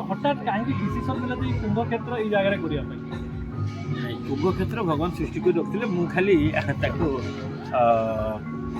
हठात कहीं डिसीजन मिला तो कुंभ क्षेत्र ये जगह करने कुंभ क्षेत्र भगवान सृष्टि कर रखते मु खाली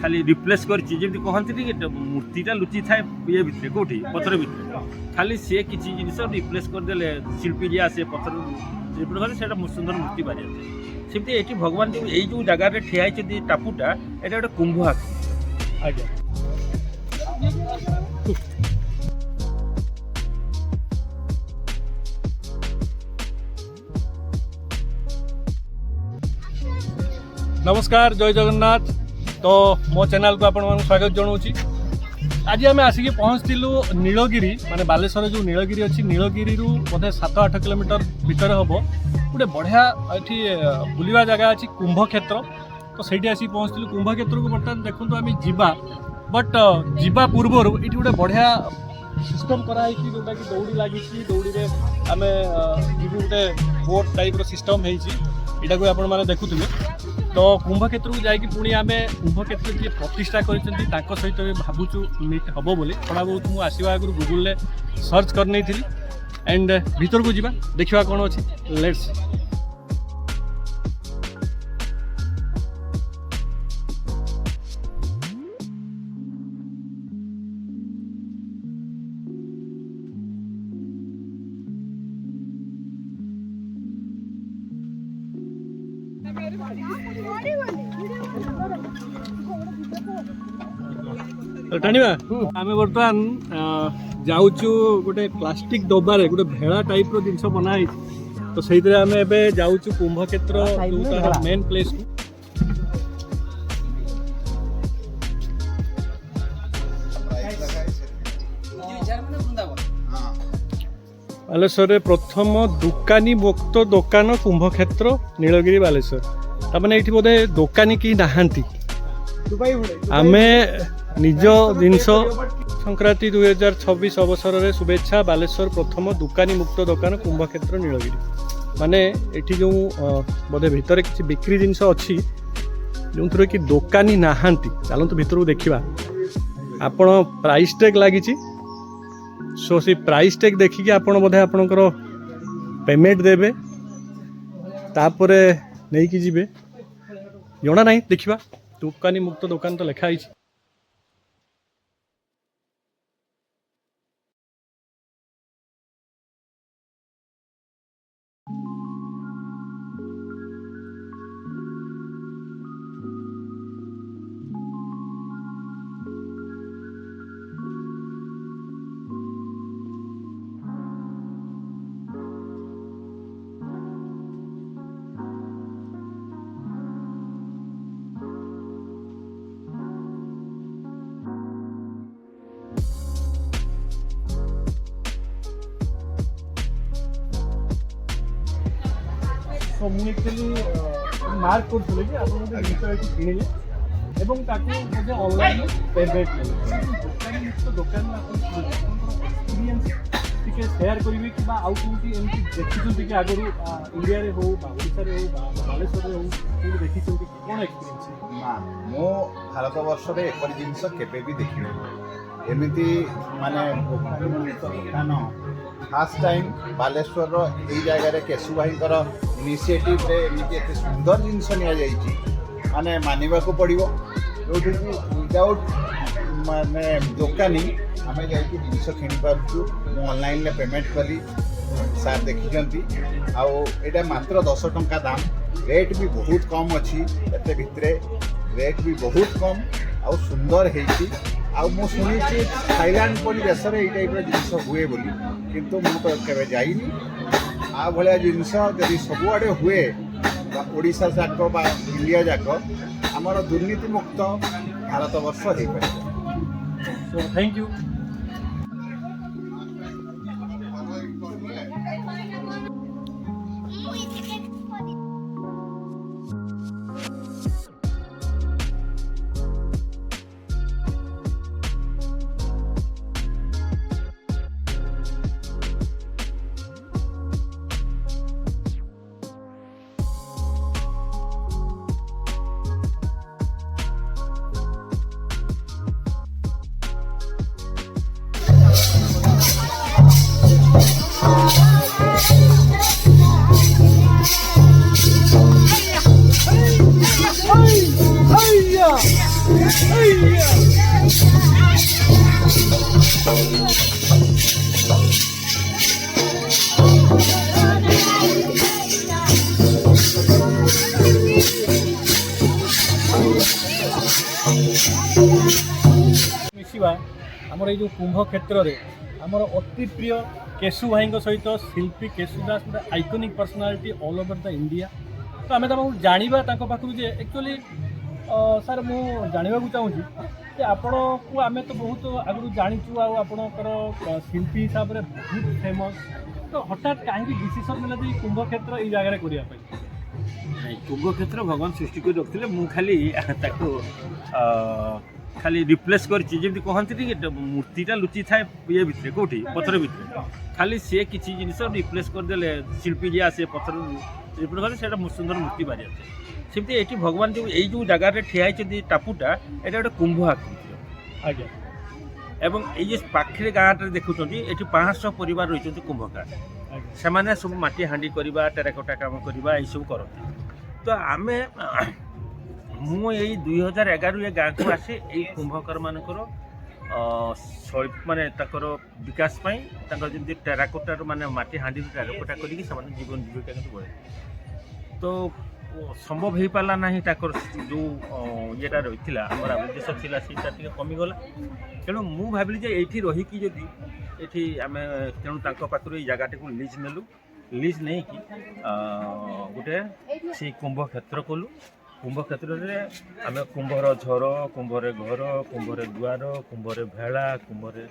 खाली रिप्लेस करती कहते मूर्तिटा लुचि थाए ये भितर कौटी पथर भितर खाली सी किसी जिन रिप्लेस करदे शिल्पी जी आसे पथर रिप्लेस से सुंदर मूर्ति बाहरी आसे सेमती ये भगवान जो यही जो जगार ठिया टापुटा ये गोटे कुंभ आखि आज्ञा नमस्कार जय जगन्नाथ तो मो चैनल को आपण स्वागत जनाऊँगी आज आम आसिक पहुँचलु नीलगिरी माने बालेश्वर जो नीलगिरी अच्छी नीलगिरी बोधे 7-8 किलोमीटर भितर हम गोटे बढ़िया ये बुलवा जगह अच्छी कुंभ क्षेत्र तो सही आसिक पहुँचलु कुंभ क्षेत्र को बर्तमान देखो आम जीवा बट जीवा पूर्वर ये गोटे बढ़िया सिस्टम कराई जोटा कि दौड़ी लगी दौड़ी में आम गोटे बोट टाइप सिस्टम होटा को आपण मैंने देखुए तो कुंभ क्षेत्र को जाकि पुणी आम कुंभ क्षेत्र जी प्रतिष्ठा कर सहित भावुँ मीट हम बोली थोड़ा बहुत मुझे आसवा आगु गूगल सर्च कर नहीं थी एंड भीतर को जावा देखा कौन अच्छी लेट्स टाणिबा आम बर्तमान जाऊँ गोटे प्लास्टिक डबारे गोटे भेड़ा टाइप जिनस बनाई तो से आम एवं जाऊँ कुंभ क्षेत्र जो मेन प्लेस को बालेश्वर प्रथम दुकानी मुक्त दुकान कुंभ क्षेत्र नीलगिरी बालेश्वर ताने ये बोधे दुकानी कि नहांती आम निज जिनस संक्रांति 2026 अवसर में शुभेच्छा बालेश्वर प्रथम दुकानी मुक्त दुकान कुंभ क्षेत्र नीलगिरी माने एठी जो बोधे भितर किसी बिक्री जिनस अच्छी जो थोड़े कि दुकानी नहांती चलतु भीतर को देखा आपण प्राइस टैग लगी सो से प्राइस टैग देखिए आपण बोधे आपणकर पेमेंट देबे तापर नहीं कि जीवे जना ना देखा दुकानी मुक्त दुकान तो लिखाई तो मुझे एक्चुअली मार्क करूँ कि आप जिन किणिले एवं ताकू ऑनलाइन पेमेंट दुकान मुक्त दुकान एक्सपीरियंस टी शेयर करेंगे कि आउ कौटी एमती देखी कि आगु इंडिया रे हो ओडिशा रे हो बालेश्वर रे हो देखी कौन एक्सपीरियंस ना मो भारत वर्ष रे एपरी जिनस केबे भी देखिने एमिति माने दुकान फास्ट टाइम बालेश्वर यही जगह केशु भाई इनिशिएटिव रे एमिति एते सुंदर जिनस निया जाइछि माने मानिबा को पड़िबो जोठी विदाउट माने दुकानी आमे जाइछि जिनस किनि पारछु मो ऑनलाइन ले पेमेंट कली सार देखिजंती आउ एटा मात्र 10 टंका दाम रेट भी बहुत कम अच्छी एते भितरे रेट भी बहुत कम आउ सुंदर हेछि आउ मु सुनिछि थाईलैंड परि देश रे एई टाइप रे जिनस हुए बोली किंतु मु तो केबे जाइनी आ भलिया जिनस जदि सबुआडे हुए ओडिशा जाक बा इंडिया जाक आमर दुर्नीति मुक्त भारत वर्ष हो पाए सो थैंक यू आमर ये कुंभ क्षेत्र में आमर अति प्रिय केशु भाई सहित शिल्पी केशु दास गोटे iconic personality all over the India. तो आम जाना पाखु जे एक्चुअली सर मु जानवा चाहूँगी कि आपण को आम तो बहुत आगु जाचु आपणकर शिल्पी हिसाब से बहुत फेमस, तो हठात कहीं डिसीजन मिला कि कुंभ क्षेत्र ये जगह करने कुंभ क्षेत्र भगवान सृष्टि कर रखिले मु खाली ताको खाली रिप्लेस करछि जेमति कहंती कि मूर्तिटा लुचि थाए ये भितरे कोठी पत्थर भितरे खाली से किछि जिनिस रिप्लेस कर देले शिल्पी जे आसे पत्थर रिप्लेस करे सेटा सुंदर मूर्ति बारी आसे। सेमति एठी भगवान जो एई जो जगह रे ठिया आइछथि टापुटा एटा गोटे कुंभ आकृति आज्ञा एवं एई जे पाखरे गाँटे देखुछन्ति एठी 500 परिवार रहिछन्ति कुंभकार सेमाने सब माटी हांडी करबा टेराकोटा काम करबा एई सब करथि। तो आमे मु यही 2011 ये गाँव को आसे यही कुंभकर मानकर माने ताकर विकास पाई ताकर जमी टेराकोटार माने माटी हांडी टेराकोटा करके जीवन जीविका बढ़े तो संभव हो पारा ना ताकर जो येटा रही उद्देश्य थिला सेटा टिके कमिगला। तेणु मु भाविली जे एठी रही जदि एठी आमे तेणु तांको पाखरु ए जगह को लीज नेलु लीज नहीं कि गोटे से कुंभ क्षेत्र कलु। कुंभ क्षेत्र में आम कुंभर झर कुंभरे घर कुंभरे दुआर कुंभरे भेड़ा कुंभरे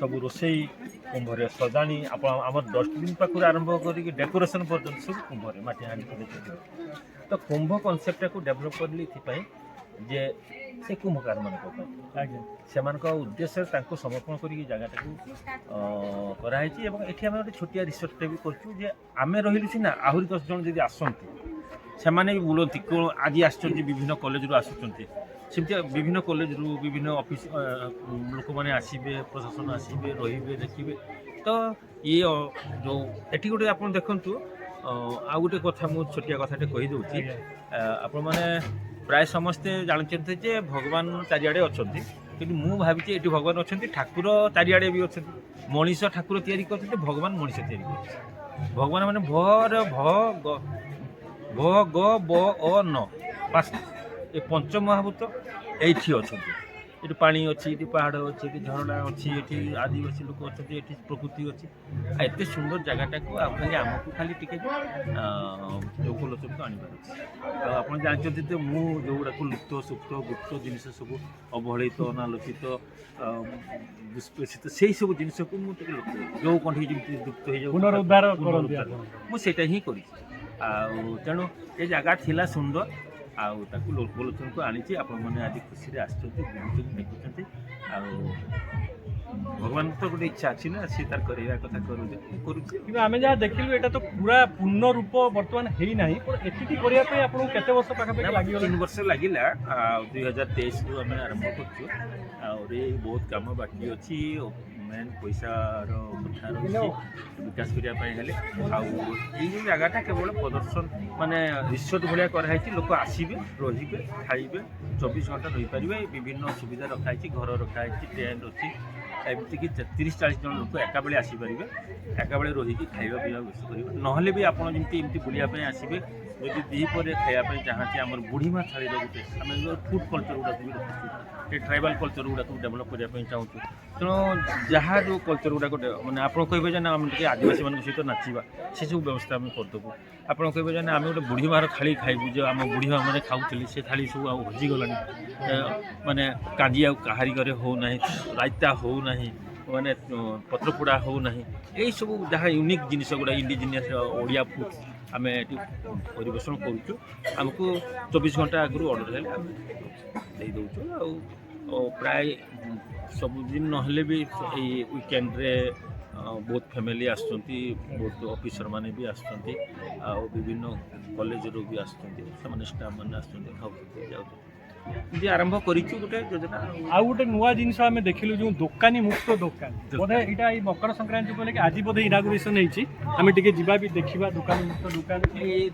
सब रोसई कुंभरे सजाणी आप आम डस्टबिन पाखु आरंभ करके डेकोरेशन पर्यटन सब कुंभरे माटी हांडी कर। तो कुंभ कनसेप्ट को डेभलप कर जे से कुंभकार मान उद्देश्य समर्पण कर जगह कराई ये गोटे छोटिया रिसर्च भी करें रही सीना आहरी 10 जन जब आसती से भी बुलती आज आसुच्च विभिन्न कॉलेज रू आसुच्च सेमती विभिन्न कॉलेज रू विभिन्न ऑफिस लोक मैंने आसबे प्रशासन आसबे रे देखिए। तो ये जो एटी गोटे आप देखु आ गोटे कथा मु छोटिया कथाटे कहीदे आपण मैंने प्राय समस्ते जानते जे भगवान चारिआडे अच्छा कि मु भावी ये भगवान अच्छा ठाकुर चारिआडे भी अच्छा मनीष ठाकुर तैयारी करते भगवान मनीष तैयारी कर भगवान मैंने भर भ ग ब अ न 5 ये पंच महाभूत एठी अच्छा ये पानी अच्छी ये पहाड़ अच्छी ये झरणा अच्छी ये आदिवासी लोक अच्छा ये प्रकृति अच्छी एत सुंदर जगहटा को खाली आमको खाली टिके लोकलोचन को आनबार आप जानते तो मुझा लुप्त सुप्त गुप्त जिनस सब अवहेलित अनालोचित दुष्पेषित से सब जिन को मुझे जो कंठी जमी लुप्त हो पुनरुद्धार मुझे ही कर तेणु ये जगह थिला सुंदर आकु लोकलोचन को आनी आपण आज खुशी देखुं भगवान तो गोटे इच्छा अच्छी ना सी तार करा कथा करूँ आम जहाँ देखिलु एटा तो पूरा पूर्ण रूप बर्तमान है ना एति करने आपको केते वर्ष पाखापाखि लगे 3 वर्ष लगिला 2023 रु आम आरंभ कर बहुत कम बाकी अच्छी मेन पैसार कथा रही विकास करने जगहटा केवल प्रदर्शन माने रिसोर्ट भाया कराई लोक आसबे रे खाइबे 24 घंटा रही पारे विभिन्न सुविधा रखाई घर रखाई टेंट अच्छी एमती कि 30-40 जन लोक एका बेले आसीपारे एका बेले रही खाଇବା पीवा बेस करेंगे नहले भी आप जमी बुलायापी आसबे जब दीपर खायापी चाहती आम बुढ़ीमा थाली गोटे आम फुड कल्चर गुड़ा भी रखुच्छे ट्राइबल कल्चर गुड़ा डेभलप करने चाहूँ तेणु जहाँ जो कल्चर गुड़ा मैंने आप कहे आम आदिवासी मान सहित नाचवा से सब व्यवस्था आम करदेबू आप कहे आम गोटे बुढ़ीमार थाली खाइबू जो आम बुढ़ीमा मैंने खाऊली से थाली सब हजिगला माने कांजी आहारी घरे हो ना रायता हो ना माने पत्रपोड़ा हो ना यही सब जहाँ यूनिक जिनिस गुड़ा इंडिजिनियस ओडिया फूड आम ये परिवेशन करूँ आमको 24 घंटा आगु ऑर्डर है दौचु प्राय सबुदिन नहले भी वीकेंड रे बहुत फैमिली आसुँच बहुत ऑफिसर माने भी आसुँच विभिन्न कॉलेज रू भी आसुँच स्टाफ मैंने आसुँच खाऊ जी आरंभ करूँ गोटे योजना आउ गोटे नुआ जिनस आम देखिलु जो दोकानी मुक्त दोकान बोधे यहाँ मकर संक्रांति बोले कि आज बोधे इनागुरेसन होती आम टे जा भी देखा दोकानी मुक्त दुकान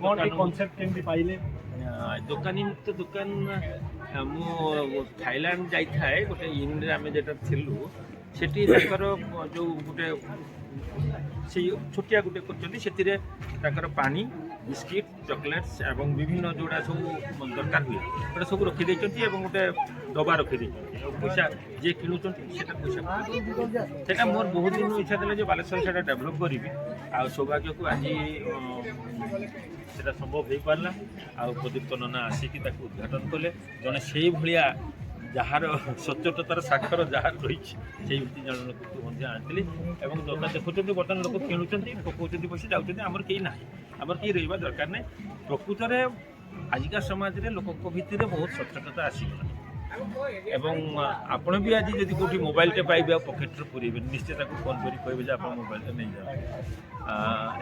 कौन कनसेप्ट केमती पाइले दोकानी मुक्त दुकान मु थाईलैंड जाए गोटे यूनिट आम जेटा थिलु सेठी जो गोटे से छोटिया गोटे कर पानी ବିସ୍କିଟ୍ ଚକୋଲେଟ୍ସ ଏବଂ ବିଭିନ୍ନ ଯେଉଁଟା ସବୁ ଦରକାର ହୁଏ ସେଟା ସବୁ ରଖିଦେଇଛନ୍ତି ଏବଂ ଗୋଟେ ଡବା ରଖିଦେଇଛନ୍ତି ଆଉ ପଇସା ଯିଏ କିଣୁଛନ୍ତି ସେଟା ପଇସା ସେଟା ମୋର ବହୁତ ଦିନ ଇଚ୍ଛା ଥିଲା ଯେ ବାଲେଶ୍ୱର ସେଟା ଡେଭଲପ୍ କରିବି ଆଉ ସୌଭାଗ୍ୟକୁ ଆଜି ସେଟା ସମ୍ଭବ ହେଇପାରିଲା ଆଉ ପ୍ରଦୀପ୍ତ ନନା ଆସିକି ତାକୁ ଉଦ୍ଘାଟନ କଲେ ଜଣେ ସେଇଭଳିଆ ଯାହାର ସଚ୍ଚୋଟତାର ସାକ୍ଷର ଯାହାର ରହିଛି ସେଇଭଳି ଜଣେ ଲୋକକୁ ମଧ୍ୟ ଆଣିଥିଲି ଏବଂ ଲୋକ ଦେଖୁଛନ୍ତି ବର୍ତ୍ତମାନ ଲୋକ କିଣୁଛନ୍ତି ପକାଉଛନ୍ତି ପଇସା ଯାଉଛନ୍ତି ଆମର କେହି ନାହିଁ ଆମର କେହି ରହିବା ଦରକାର ନାହିଁ ପ୍ରକୃତରେ ଆଜିକା ସମାଜରେ ଲୋକଙ୍କ ଭିତରେ ବହୁତ ସଚ୍ଚୋଟତା ଆସିଗଲା ଏବଂ ଆପଣ ବି ଆଜି ଯଦି କେଉଁଠି ମୋବାଇଲଟେ ପାଇବେ ଆଉ ପକେଟରେ ପୁରେଇବେ ନିଶ୍ଚୟ ତାକୁ ଫୋନ୍ କରି କହିବେ ଯେ ଆପଣ ମୋବାଇଲଟା ନେଇଯାଆନ୍ତୁ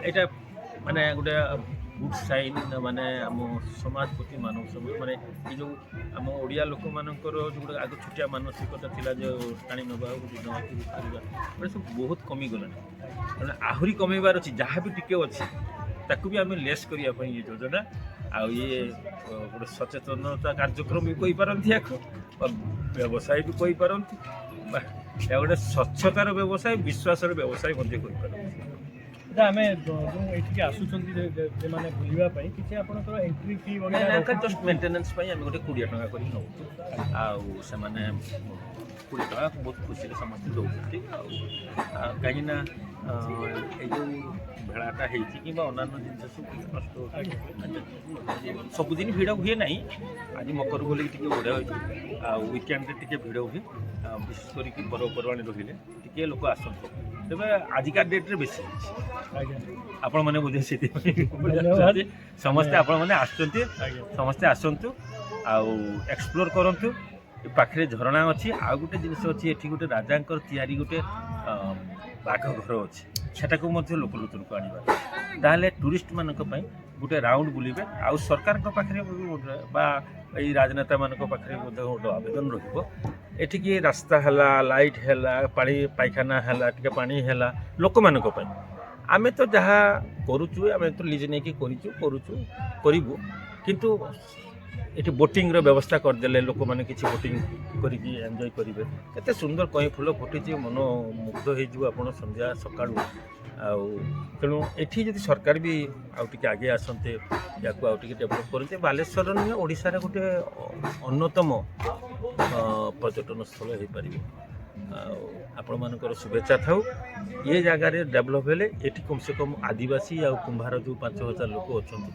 ଏଇଟା ମାନେ ଗୋଟେ ଗୁଡ୍ ସାଇନ୍ ମାନେ ଆମ ସମାଜ ପ୍ରତି ମାନବ ସମାଜ ମାନେ ଏ ଯେଉଁ ଆମ ଓଡ଼ିଆ ଲୋକମାନଙ୍କର ଯେଉଁ ଆଗ ଛୋଟିଆ ମାନସିକତା ଥିଲା ଯେ ଟାଣି ନେବା କରିବା ମାନେ ସବୁ ବହୁତ କମିଗଲାଣି ତେଣୁ ଆହୁରି କମେଇବାର ଅଛି ଯାହା ବି ଟିକେ ଅଛି ତାକୁ ବି ଆମେ ଲେସ୍ କରିବା ପାଇଁ ଇଏ ଯୋଜନା ଆଉ ଇଏ ଗୋଟେ ସଚେତନତା କାର୍ଯ୍ୟକ୍ରମ ବି କହିପାରନ୍ତି ୟାକୁ ବା ବ୍ୟବସାୟ ବି କହିପାରନ୍ତି ବା ଗୋଟେ ସ୍ୱଚ୍ଛତାର ବ୍ୟବସାୟ ବିଶ୍ୱାସର ବ୍ୟବସାୟ ମଧ୍ୟ କହିପାରନ୍ତି ଆମେ ଯେଉଁ ଏଠିକି ଆସୁଛନ୍ତି ସେମାନେ ବୁଲିବା ପାଇଁ କିଛି ଆପଣଙ୍କର ଏଣ୍ଟ୍ରି ଫି ଜଷ୍ଟ ମେଣ୍ଟେନାନ୍ସ ପାଇଁ ଆମେ ଗୋଟେ 20 ଟଙ୍କା କରି ନେଉଛୁ ଆଉ ସେମାନେ 20 ଟଙ୍କା ବହୁତ ଖୁସିରେ ସମସ୍ତେ ଦେଉଛନ୍ତି ଆଉ କାହିଁକିନା ଏଇ ଯେଉଁ ଭେଳାଟା ହେଇଛି କିମ୍ବା ଅନ୍ୟାନ୍ୟ ଜିନିଷ ସବୁ ନଷ୍ଟ ସବୁଦିନ ଭିଡ଼ ହୁଏ ନାହିଁ ଆଜି ମକର ବୋଲିକି ଟିକେ ବଢ଼ିଆ ହୋଇଛି ଆଉ ୱିକେଣ୍ଡରେ ଟିକେ ଭିଡ଼ ହୁଏ ବିଶେଷ କରିକି ପର୍ବପର୍ବାଣି ରହିଲେ ଟିକେ ଲୋକ ଆସନ୍ତି ତେବେ ଆଜିକା ଡେଟ୍ରେ ବେଶୀ ହେଇଛି ଆପଣମାନେ ବୋଧେ ସେଥିପାଇଁ ସମସ୍ତେ ଆପଣମାନେ ଆସୁଛନ୍ତି ସମସ୍ତେ ଆସନ୍ତୁ ଆଉ ଏକ୍ସପ୍ଲୋର କରନ୍ତୁ ଏ ପାଖରେ ଝରଣା ଅଛି ଆଉ ଗୋଟେ ଜିନିଷ ଅଛି ଏଠି ଗୋଟେ ରାଜାଙ୍କର ତିଆରି ଗୋଟେ ବାଘ ଘର ଅଛି ସେଟାକୁ ମଧ୍ୟ ଲୋକଲୋଚନକୁ ଆଣିବା ତାହେଲେ ଟୁରିଷ୍ଟମାନଙ୍କ ପାଇଁ ଗୋଟେ ରାଉଣ୍ଡ ବୁଲିବେ ଆଉ ସରକାରଙ୍କ ପାଖରେ ବା ଏଇ ରାଜନେତାମାନଙ୍କ ପାଖରେ ମଧ୍ୟ ଗୋଟେ ଆବେଦନ ରହିବ ଏଠିକି ରାସ୍ତା ହେଲା ଲାଇଟ୍ ହେଲା ପାଣି ପାଇଖାନା ହେଲା ଟିକେ ପାଣି ହେଲା ଲୋକମାନଙ୍କ ପାଇଁ ଆମେ ତ ଯାହା କରୁଛୁ ଆମେ ତ ଲିଜ୍ ନେଇକି କରିବୁ କିନ୍ତୁ ଏଠି ବୋଟିଂର ବ୍ୟବସ୍ଥା କରିଦେଲେ ଲୋକମାନେ କିଛି ବୋଟିଂ କରିକି ଏନ୍ଜୟ କରିବେ କେତେ ସୁନ୍ଦର କଇଁ ଫୁଲ ଫୁଟିଛି ମନ ମୁଗ୍ଧ ହେଇଯିବ ଆପଣ ସନ୍ଧ୍ୟା ସକାଳୁ ଆଉ ତେଣୁ ଏଠି ଯଦି ସରକାର ବି ଆଉ ଟିକେ ଆଗେଇ ଆସନ୍ତେ ୟାକୁ ଆଉ ଟିକେ ଡେଭଲପ୍ କରନ୍ତେ ବାଲେଶ୍ୱର ନୁହେଁ ଓଡ଼ିଶାର ଗୋଟେ ଅନ୍ୟତମ ପର୍ଯ୍ୟଟନ ସ୍ଥଳ ହେଇପାରିବ ଆଉ ଆପଣମାନଙ୍କର ଶୁଭେଚ୍ଛା ଥାଉ ଏ ଜାଗାରେ ଡେଭଲପ୍ ହେଲେ ଏଠି କମ୍ ସେ କମ୍ ଆଦିବାସୀ ଆଉ କୁମ୍ଭାର ଯେଉଁ 5,000 ଲୋକ ଅଛନ୍ତି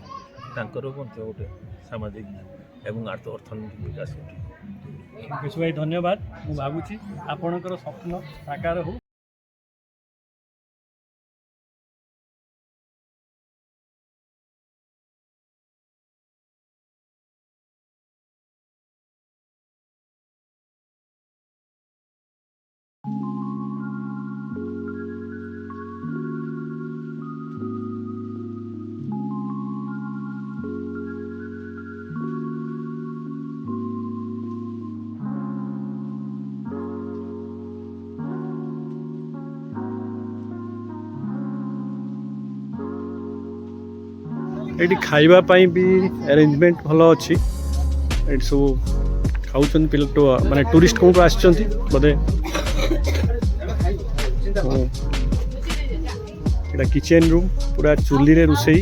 ତାଙ୍କର ମଧ୍ୟ ଗୋଟେ ସାମାଜିକ ଏବଂ ଅର୍ଥନୈତିକ ବିକାଶ ଘଟିବ ବିଶୁ ଭାଇ ଧନ୍ୟବାଦ ମୁଁ ଭାବୁଛି ଆପଣଙ୍କର ସ୍ୱପ୍ନ ସାକାର ହଉ ଏଠି ଖାଇବା ପାଇଁ ବି ଆରେଞ୍ଜମେଣ୍ଟ ଭଲ ଅଛି ଏଠି ସବୁ ଖାଉଛନ୍ତି ପିଲା ମାନେ ଟୁରିଷ୍ଟ କୋଉଠୁ ଆସିଛନ୍ତି ବୋଧେ ଏଇଟା କିଚେନ୍ ରୁମ୍ ପୁରା ଚୁଲିରେ ରୋଷେଇ